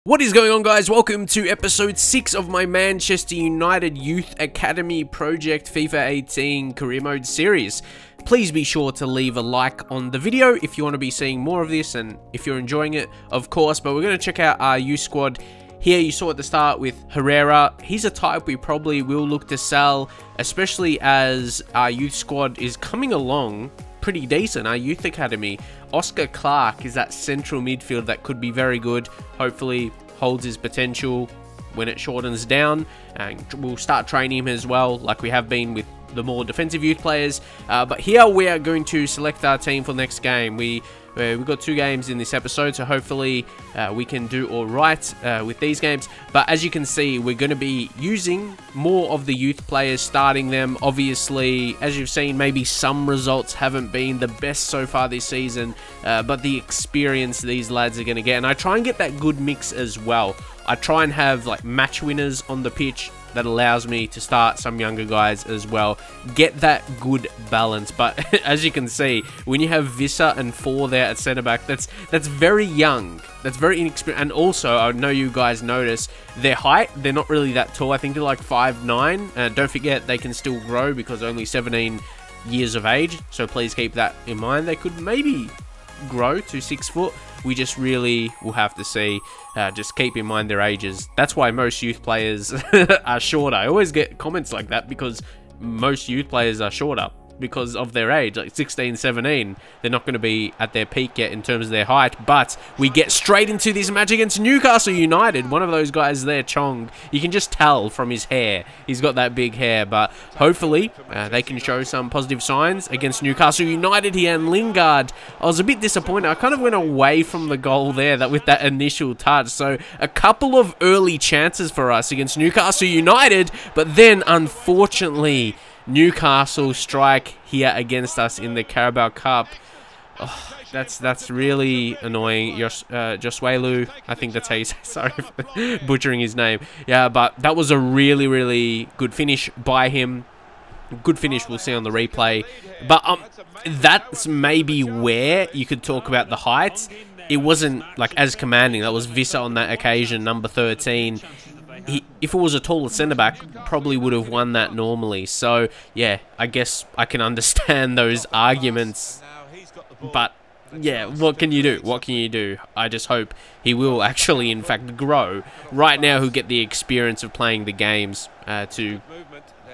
What is going on, guys? Welcome to episode 6 of my Manchester United Youth Academy Project FIFA 18 Career Mode series. Please be sure to leave a like on the video if you want to be seeing more of this and if you're enjoying it, of course. But we're going to check out our youth squad. Here you saw at the start with Herrera. He's a type we probably will look to sell, especially as our youth squad is coming along pretty decent. Our youth academy, Oscar Clark is that central midfield that could be very good. Hopefully holds his potential when it shortens down, and we'll start training him as well, like we have been with the more defensive youth players. But here we are going to select our team for the next game. We've got 2 games in this episode, so hopefully we can do all right with these games. But as you can see, we're going to be using more of the youth players, starting them. Obviously, as you've seen, maybe some results haven't been the best so far this season, but the experience these lads are going to get, and I try and get that good mix as well. I try and have like match winners on the pitch. That allows me to start some younger guys as well. Get that good balance. But as you can see, when you have Visser and 4 there at centre-back, that's very young. That's very inexperienced. And also, I know you guys notice, their height, they're not really that tall. I think they're like 5'9". Don't forget, they can still grow because only 17 years of age. So please keep that in mind. They could maybe grow to 6 foot. We just really will have to see. Just keep in mind their ages. That's why most youth players are shorter. I always get comments like that because most youth players are shorter because of their age, like 16, 17. They're not going to be at their peak yet in terms of their height. But we get straight into this match against Newcastle United. One of those guys there, Chong, you can just tell from his hair. He's got that big hair. But hopefully they can show some positive signs against Newcastle United here. And Lingard, I was a bit disappointed. I kind of went away from the goal there with that initial touch. So a couple of early chances for us against Newcastle United. But then, unfortunately, Newcastle strike here against us in the Carabao Cup. Oh, that's really annoying. Josuelu, I think that's how you say. Sorry for butchering his name. Yeah, but that was a really good finish by him. Good finish we'll see on the replay. But that's maybe where you could talk about the heights. It wasn't like as commanding. That was Visser on that occasion, number 13. If it was a taller centre-back, probably would have won that normally. So, yeah, I guess I can understand those arguments. But, yeah, what can you do? What can you do? I just hope he will actually, in fact, grow. Right now, he'll get the experience of playing the games to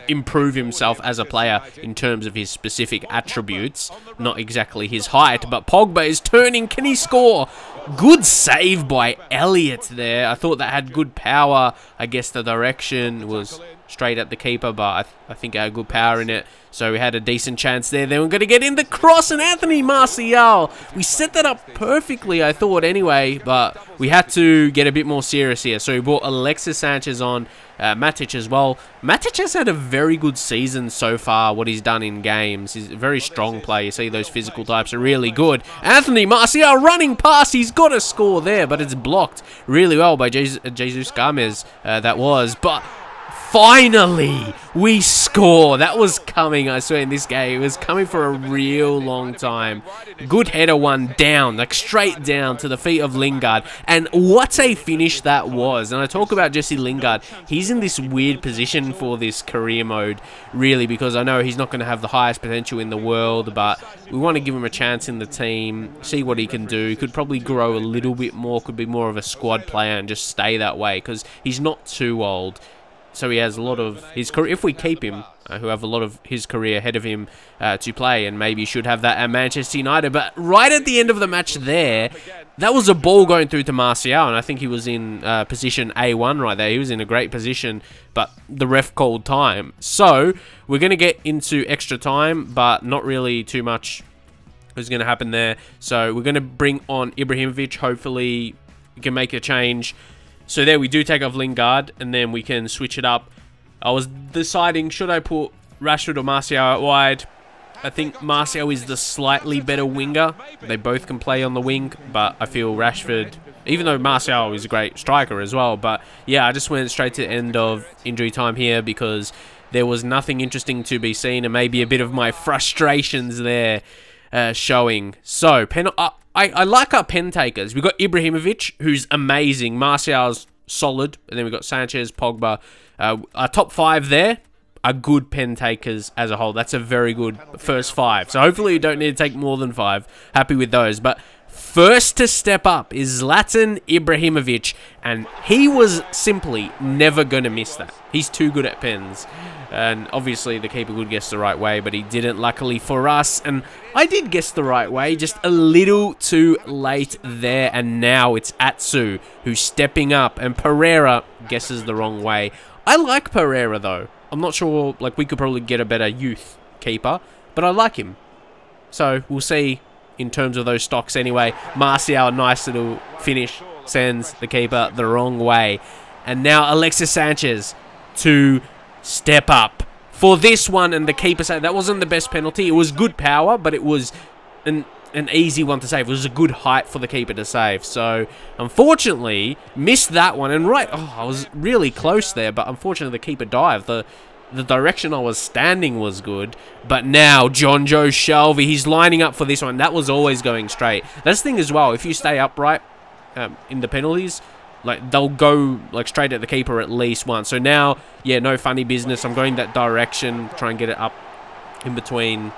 improve himself as a player in terms of his specific attributes, not exactly his height. But Pogba is turning. Can he score? Good save by Elliott there. I thought that had good power. I guess the direction was straight at the keeper, but I think it had good power in it. So we had a decent chance there. Then we're going to get in the cross, and Anthony Martial. We set that up perfectly, I thought, anyway, but we had to get a bit more serious here. So we brought Alexis Sanchez on, Matic as well. Matic has had a very good season so far, what he's done in games. He's a very strong player. You see those physical types are really good. Anthony Martial running past. He's got a score there, but it's blocked really well by Jesus Gomez, that was. But finally, we score. That was coming, I swear, in this game. It was coming for a real long time. Good header one down, like straight down to the feet of Lingard. And what a finish that was. And I talk about Jesse Lingard. He's in this weird position for this career mode, really, because I know he's not going to have the highest potential in the world, but we want to give him a chance in the team, see what he can do. He could probably grow a little bit more, could be more of a squad player and just stay that way, because he's not too old. So he has a lot of his career, if we keep him, who have a lot of his career ahead of him to play, and maybe should have that at Manchester United. But right at the end of the match there, that was a ball going through to Martial, and I think he was in position A1 right there. He was in a great position, but the ref called time. So we're going to get into extra time, but not really too much is going to happen there. So we're going to bring on Ibrahimovic. Hopefully we can make a change. So there we do take off Lingard, and then we can switch it up. I was deciding, should I put Rashford or Martial out wide? I think Martial is the slightly better winger. They both can play on the wing, but I feel Rashford, even though Martial is a great striker as well. But yeah, I just went straight to the end of injury time here because there was nothing interesting to be seen, and maybe a bit of my frustrations there showing. So, I like our pen takers. We've got Ibrahimovic, who's amazing. Martial's solid. And then we've got Sanchez, Pogba. Our top 5 there are good pen takers as a whole. That's a very good first 5. So hopefully you don't need to take more than 5. Happy with those. But first to step up is Zlatan Ibrahimovic, and he was simply never going to miss that. He's too good at pens. And obviously the keeper would guess the right way, but he didn't, luckily for us. And I did guess the right way, just a little too late there. And now it's Atsu who's stepping up, and Pereira guesses the wrong way. I like Pereira though. I'm not sure, like, we could probably get a better youth keeper, but I like him. So we'll see in terms of those stocks anyway. Martial, nice little finish, sends the keeper the wrong way. And now Alexis Sanchez to step up for this one, and the keeper said that wasn't the best penalty. It was good power, but it was an easy one to save. It was a good height for the keeper to save. So unfortunately missed that one, and I was really close there, but unfortunately the keeper dived. The direction I was standing was good, but now John Joe Shelby, he's lining up for this one. That was always going straight. That's the thing as well, if you stay upright in the penalties, like, they'll go like straight at the keeper at least once. So now, yeah, no funny business. I'm going that direction, try and get it up in between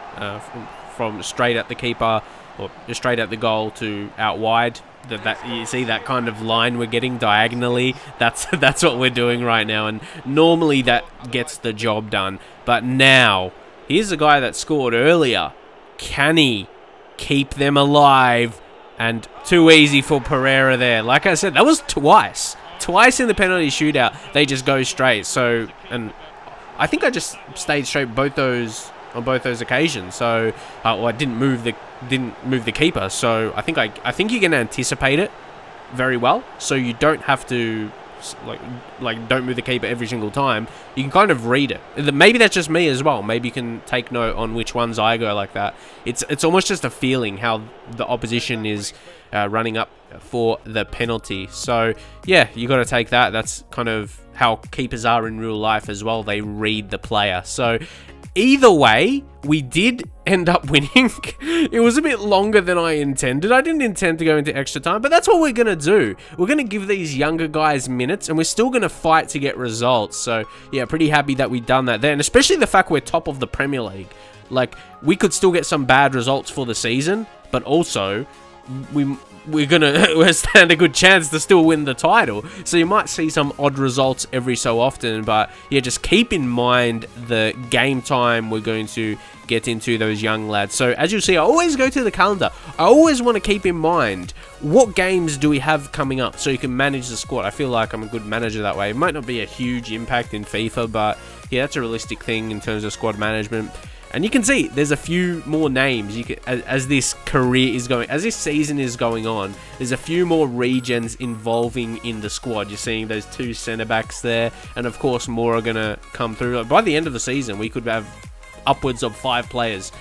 from straight at the keeper, or straight at the goal to out wide. That you see that kind of line we're getting diagonally. That's what we're doing right now, and normally that gets the job done. But now here's a guy that scored earlier. Can he keep them alive? And too easy for Pereira there. Like I said, that was twice in the penalty shootout. They just go straight. So, and I think I just stayed straight on both those occasions. So, I didn't move the keeper. So I think you can anticipate it very well. So you don't have to like don't move the keeper every single time. You can kind of read it. Maybe that's just me as well. Maybe you can take note on which ones I go like that. It's almost just a feeling how the opposition is running up for the penalty. So yeah, you got to take that. That's kind of how keepers are in real life as well. They read the player. So either way, we did end up winning. It was a bit longer than I intended. I didn't intend to go into extra time, but that's what we're going to do. We're going to give these younger guys minutes, and we're still going to fight to get results. So, yeah, pretty happy that we've done that there, and especially the fact we're top of the Premier League. Like, we could still get some bad results for the season, but also we're gonna stand a good chance to still win the title. So you might see some odd results every so often, but yeah, just keep in mind the game time we're going to get into those young lads. So as you'll see, I always go to the calendar. I always want to keep in mind what games do we have coming up so you can manage the squad. I feel like I'm a good manager that way. It might not be a huge impact in FIFA, but yeah, that's a realistic thing in terms of squad management. And you can see there's a few more names you can, as this career is going, as this season is going on. There's a few more regens involving in the squad. You're seeing those 2 centre backs there, and of course more are gonna come through. By the end of the season, we could have upwards of 5 players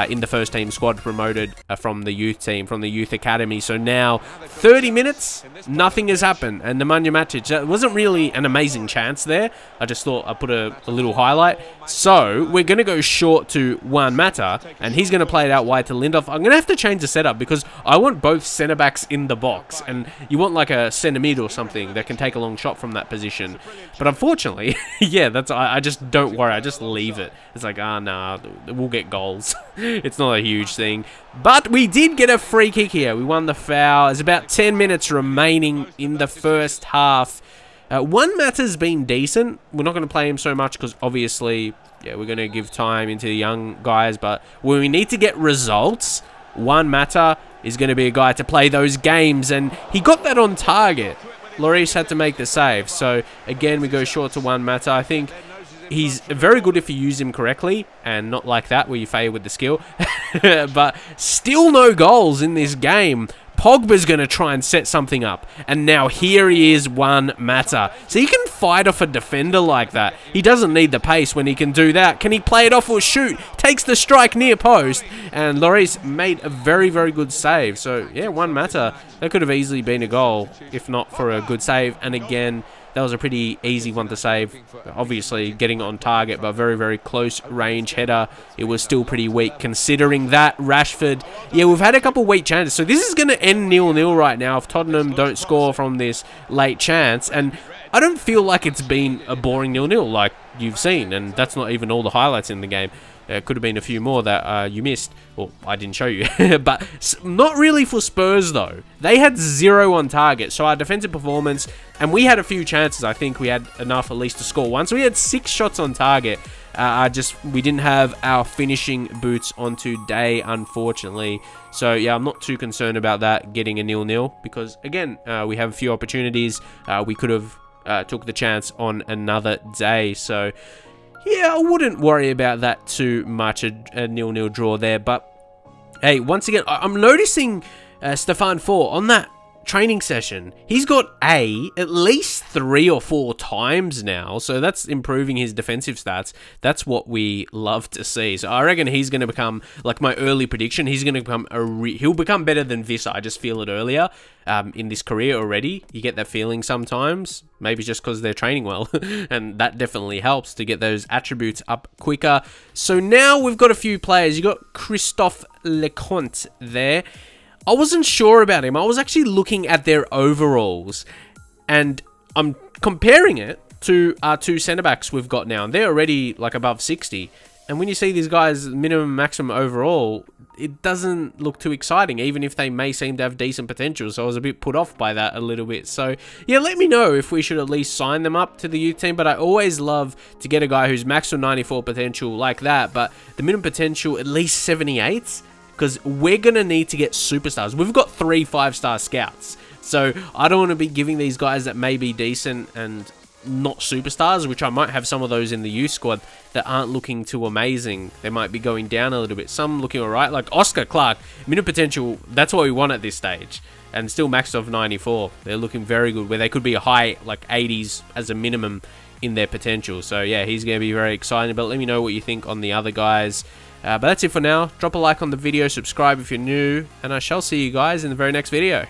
in the first team squad promoted from the youth team, from the youth academy. So now 30 minutes, nothing has happened, and Nemanja Matic, wasn't really an amazing chance there. I just thought I'd put a little highlight. So we're going to go short to Juan Mata, and he's going to play it out wide to Lindelof. I'm going to have to change the setup because I want both centre backs in the box, and you want like a centre mid or something that can take a long shot from that position. But unfortunately, yeah, I just don't worry. I just leave it. It's like, nah, we'll get goals. It's not a huge thing. But we did get a free kick here. We won the foul. There's about 10 minutes remaining in the first half. Juan Mata's been decent. We're not going to play him so much because obviously, yeah, we're going to give time into the young guys. But when we need to get results, Juan Mata is going to be a guy to play those games. And he got that on target. Lloris had to make the save. So, again, we go short to Juan Mata. I think he's very good if you use him correctly and not like that where you fail with the skill. But still no goals in this game. Pogba's going to try and set something up. And now here he is, Juan Mata. So he can fight off a defender like that. He doesn't need the pace when he can do that. Can he play it off or shoot? takes the strike near post, and Lloris made a very, very good save. So, yeah, Juan Mata, that could have easily been a goal, if not for a good save. And again, that was a pretty easy one to save. Obviously, getting on target, but very, very close range header. It was still pretty weak considering that. Rashford, yeah, we've had a couple weak chances. So this is going to end 0-0 right now if Tottenham don't score from this late chance. And I don't feel like it's been a boring 0-0 like you've seen. And that's not even all the highlights in the game. Could have been a few more that you missed, or I didn't show you. But not really for Spurs, though. They had 0 on target, so our defensive performance, and we had a few chances. I think we had enough at least to score one. So we had 6 shots on target. We didn't have our finishing boots on today, unfortunately. So, yeah, I'm not too concerned about that, getting a 0-0, because, again, we have a few opportunities. We could have took the chance on another day, so... yeah, I wouldn't worry about that too much, a 0-0 draw there. But, hey, once again, I'm noticing Stefan 4 on that training session. He's got at least 3 or 4 times now. So that's improving his defensive stats. That's what we love to see. So I reckon he's going to become, like my early prediction, he's going to become he'll become better than Vissa. I just feel it earlier in this career already. You get that feeling sometimes. Maybe just because they're training well. And that definitely helps to get those attributes up quicker. So now we've got a few players. You got Christophe Leconte there. I wasn't sure about him. I was actually looking at their overalls, and I'm comparing it to our 2 centre-backs we've got now, and they're already like above 60. And when you see these guys minimum, maximum overall, it doesn't look too exciting, even if they may seem to have decent potential. So I was a bit put off by that a little bit. So yeah, let me know if we should at least sign them up to the youth team. But I always love to get a guy who's maximum 94 potential like that, but the minimum potential at least 78. Because we're going to need to get superstars. We've got 3 5-star scouts. So I don't want to be giving these guys that may be decent and not superstars, which I might have some of those in the youth squad that aren't looking too amazing. They might be going down a little bit. Some looking alright, like Oscar Clark. Minimum potential, that's what we want at this stage. And still maxed off 94. They're looking very good, where they could be a high, like 80s as a minimum in their potential. So yeah, he's going to be very exciting. But let me know what you think on the other guys. But that's it for now. Drop a like on the video, subscribe if you're new, and I shall see you guys in the very next video.